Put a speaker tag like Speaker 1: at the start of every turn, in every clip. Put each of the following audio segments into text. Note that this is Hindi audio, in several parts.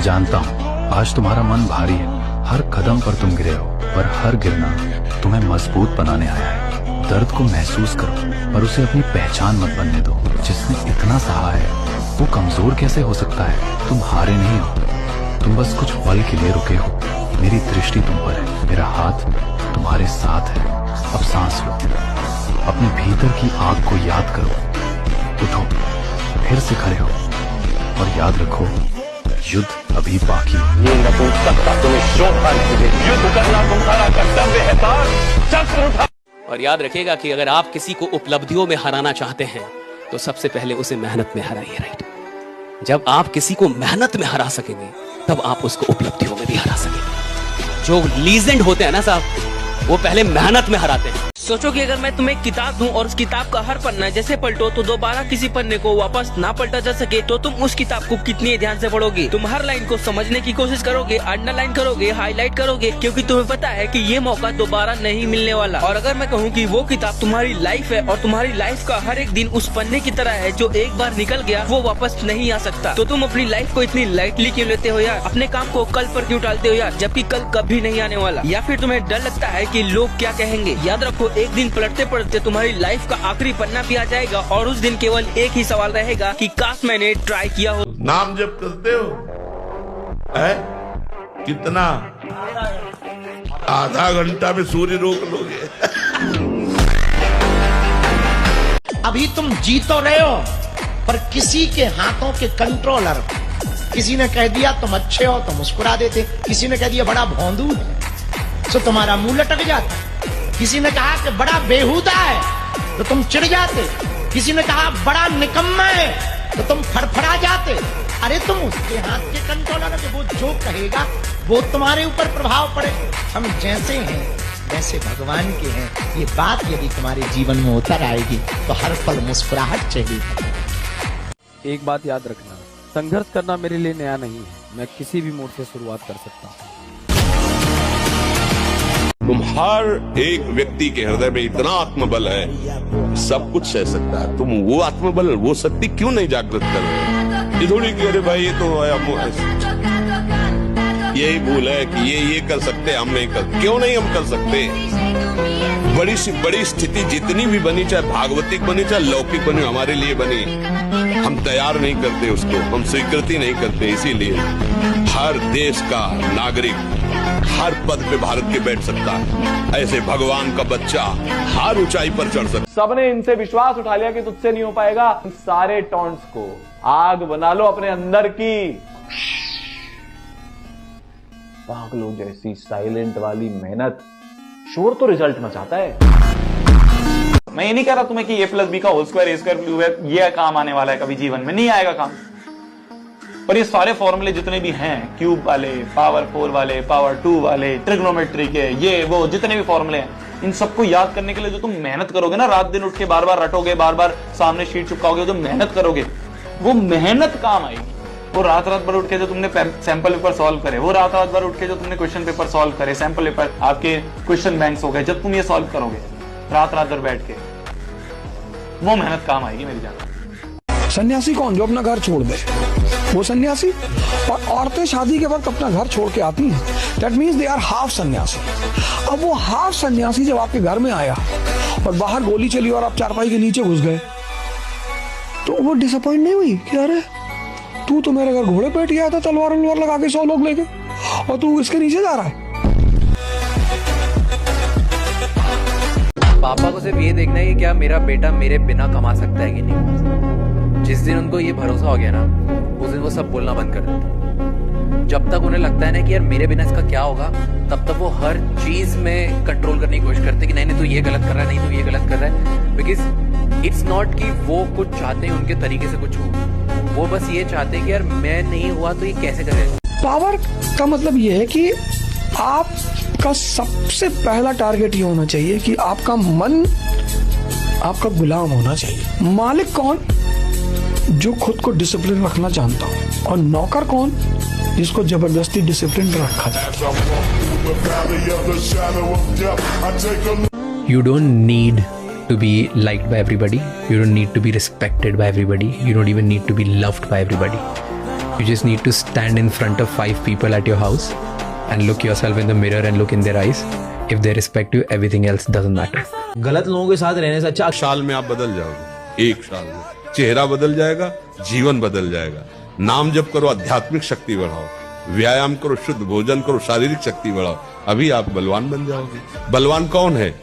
Speaker 1: मैं जानता हूँ आज तुम्हारा मन भारी है, हर कदम पर तुम गिरे हो, पर हर गिरना तुम्हें मजबूत बनाने आया है। दर्द को महसूस करो पर उसे अपनी पहचान मत बनने दो। जिसने इतना सहा है वो कमजोर कैसे हो सकता है? तुम हारे नहीं हो, तुम बस कुछ पल के लिए रुके हो। मेरी दृष्टि तुम पर है, मेरा हाथ तुम्हारे साथ है। अब सांस लो, अपने भीतर की आग को याद करो, उठो, फिर से खड़े हो और याद रखो युद्ध अभी बाकी है।
Speaker 2: ये नपुंसकता तुम्हें शोभा नहीं देगी। युद्ध करना तुम्हारा कर्तव्य है तार, शस्त्र उठा।
Speaker 3: और याद रखिएगा कि अगर आप किसी को उपलब्धियों में हराना चाहते हैं तो सबसे पहले उसे मेहनत में हराइए, राइट? जब आप किसी को मेहनत में हरा सकेंगे तब आप उसको उपलब्धियों में भी हरा सकेंगे। जो लीजेंड होते हैं ना साहब, वो पहले मेहनत में हराते हैं।
Speaker 4: सोचो कि अगर मैं तुम्हें एक किताब दूं और उस किताब का हर पन्ना जैसे पलटो तो दोबारा किसी पन्ने को वापस ना पलटा जा सके, तो तुम उस किताब को कितनी ध्यान से पढ़ोगे? तुम हर लाइन को समझने की कोशिश करोगे, अंडरलाइन करोगे, हाईलाइट करोगे, क्योंकि तुम्हें पता है कि ये मौका दोबारा नहीं मिलने वाला। और अगर मैं कहूँ कि वो किताब तुम्हारी लाइफ है और तुम्हारी लाइफ का हर एक दिन उस पन्ने की तरह है जो एक बार निकल गया वो वापस नहीं आ सकता, तो तुम अपनी लाइफ को इतनी लाइटली क्यों लेते हो यार? अपने काम को कल पर क्यों टालते हो यार, जबकि कल कभी नहीं आने वाला? या फिर तुम्हें डर लगता है कि लोग क्या कहेंगे? याद रखो, एक दिन पलटते पढ़ते तुम्हारी लाइफ का आखिरी पन्ना भी आ जाएगा और उस दिन केवल एक ही सवाल रहेगा कि काश मैंने ट्राई किया हो।
Speaker 5: नाम जब करते हो है कितना? आधा घंटा में सूर्य रोक लोगे।
Speaker 6: अभी तुम जीत तो रहे हो पर किसी के हाथों के कंट्रोलर। किसी ने कह दिया तुम अच्छे हो तो मुस्कुरा देते, किसी ने कह दिया बड़ा भौंदू है तो तुम्हारा मुंह लटक जाता, किसी ने कहा कि बड़ा बेहुदा है तो तुम चिढ़ जाते, किसी ने कहा बड़ा निकम्मा है तो तुम फड़फड़ा जाते। अरे तुम उसके हाथ के कंट्रोलर हो, वो जो कहेगा वो तुम्हारे ऊपर प्रभाव पड़े। हम जैसे हैं वैसे भगवान के हैं, ये बात यदि तुम्हारे जीवन में उतर आएगी तो हर पल मुस्कुराहट चाहिए।
Speaker 7: एक बात याद रखना, संघर्ष करना मेरे लिए नया नहीं है, मैं किसी भी मोड़ से शुरुआत कर सकता हूँ।
Speaker 5: तुम हर एक व्यक्ति के हृदय में इतना आत्मबल है, सब कुछ सह सकता है। तुम वो आत्मबल, वो शक्ति क्यों नहीं जागृत कर रहे? ये थोड़ी कि अरे भाई ये तो यही भूल है कि ये कर सकते, हम नहीं कर। क्यों नहीं हम कर सकते? बड़ी सी बड़ी स्थिति जितनी भी बनी, चाहे भागवतिक बनी चाहे लौकिक बनी, हमारे लिए बनी, हम तैयार नहीं करते उसको, हम स्वीकृति नहीं करते। इसीलिए हर देश का नागरिक हर पद पे भारत के बैठ सकता है, ऐसे भगवान का बच्चा हर ऊंचाई पर चढ़ सकता।
Speaker 8: सबने इनसे विश्वास उठा लिया कि तुझसे नहीं हो पाएगा। सारे टॉन्ट्स को आग बना लो अपने अंदर की। पागलों जैसी साइलेंट वाली मेहनत, शोर तो रिजल्ट में चाहता है। मैं ये नहीं कह रहा तुम्हें कि a+b का होल स्क्वायर a² क्यूब है, ये काम आने वाला है, कभी जीवन में नहीं आएगा काम। पर ये सारे फॉर्मूले जितने भी हैं, क्यूब वाले, पावर 4 वाले, पावर 2 वाले, ट्रिग्नोमेट्री के, ये वो जितने भी फॉर्मूले हैं, इन सबको याद करने के लिए जो तुम मेहनत करोगे ना, रात दिन उठ के बार बार रटोगे, बार बार सामने शीट चिपकाओगे, जो मेहनत करोगे वो मेहनत काम आएगी। वो रात भर उठ के जो तुमने सैंपल पेपर सॉल्व करे, वो रात भर उठ के जो तुमने क्वेश्चन पेपर सॉल्व करे, सैंपल पेपर आपके क्वेश्चन बैंक्स हो गए, जब तुम ये सॉल्व करोगे रात भर बैठ के, वो मेहनत काम आएगी मेरी जान।
Speaker 9: सन्यासी कौन जो अपना घर छोड़ दे? वो सन्यासी। और औरतें शादी के वक्त अपना घर छोड़ के आती हैं, that means they are half सन्यासी। अब वो हाफ सन्यासी जब आपके घर में आया और बाहर गोली चली और आप चारपाई के नीचे घुस गए, तो वो डिसअपॉइंट नहीं हुई कि अरे तू तो मेरे घर घोड़े पे बैठ गया था तलवार लगा के 100 लोग लेके, और तू इसके नीचे जा रहा है?
Speaker 7: पापा को सिर्फ ये देखना है कि क्या मेरा बेटा मेरे बिना कमा सकता है कि नहीं। जिस दिन उनको ये भरोसा हो गया ना, उस दिन वो सब बोलना बंद कर देते। जब तक उन्हें लगता है ना कि यार मेरे बिना इसका क्या होगा, तब तक वो हर चीज में कंट्रोल करने की कोशिश करते कि नहीं तू ये गलत कर रहा है, नहीं तू ये गलत कर रहा है। बिकॉज इट्स नॉट कि वो कुछ चाहते हैं उनके तरीके से कुछ हो, वो बस ये चाहते हैं कि यार मैं नहीं हुआ तो ये कैसे करेगा।
Speaker 9: पावर का मतलब ये है कि आपका सबसे पहला टारगेट ये होना चाहिए कि आपका मन आपका गुलाम होना चाहिए। मालिक कौन? जो खुद को डिसिप्लिन रखना जानता हो, और नौकर कौन? जिसको जबरदस्ती डिसिप्लिन रखा जाए।
Speaker 10: You don't need to be liked by everybody. You don't need to be respected by everybody. You don't even need to be loved by everybody. You just need to stand in front of 5 people at your house and look yourself in the mirror and look in their eyes. If they respect you, everything else doesn't matter.
Speaker 11: गलत लोगों के साथ रहने से अच्छा
Speaker 5: साल में आप बदल जाओगे, 1 साल में चेहरा बदल जाएगा, जीवन बदल जाएगा। नाम जप करो, आध्यात्मिक शक्ति बढ़ाओ, व्यायाम करो, शुद्ध भोजन करो, शारीरिक शक्ति बढ़ाओ, अभी आप बलवान बन जाओगे। बलवान कौन है?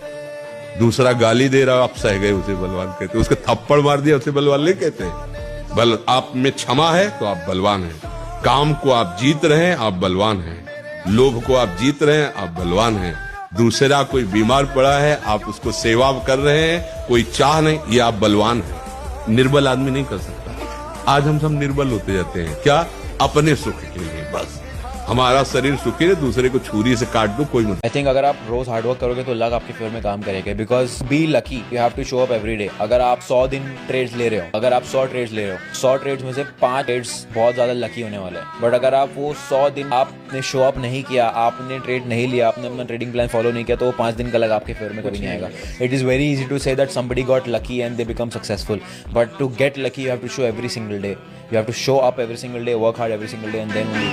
Speaker 5: दूसरा गाली दे रहा, आप सह गए उसे बलवान कहते, उसके थप्पड़ मार दिया उसे बलवान नहीं कहते। बल आप में क्षमा है तो आप बलवान हैं। काम को आप जीत रहे हैं, आप बलवान हैं। लोभ को आप जीत रहे हैं, आप बलवान हैं। दूसरा कोई बीमार पड़ा है, आप उसको सेवा कर रहे हैं, कोई चाह नहीं, ये आप बलवान हैं। निर्बल आदमी नहीं कर सकता। आज हम सब निर्बल होते जाते हैं, क्या? अपने सुख के लिए। बस हमारा शरीर सुखी है, दूसरे को छुरी से काट दो, कोई मतलब।
Speaker 11: आई थिंक अगर आप रोज हार्डवर्क करोगे तो लक आपके फेवर में काम करेगा, because be lucky, you have to show up every day. अगर आप 100 दिन ट्रेड्स ले रहे हो, अगर आप 100 ट्रेड्स ले रहे हो, 100 ट्रेड्स में से 5 ट्रेड्स बहुत ज्यादा लकी होने वाले हैं। बट अगर आप वो 100 दिन आपने शो अप नहीं किया, आपने ट्रेड नहीं लिया, आपने अपना ट्रेडिंग प्लान फॉलो नहीं किया, तो वो 5 दिन का लग आपके फेवर में कभी नहीं आएगा। It is very easy to say that somebody got lucky and they become successful, but to get lucky you have to show every single day, you have to show up every single day, work hard every single day, and then only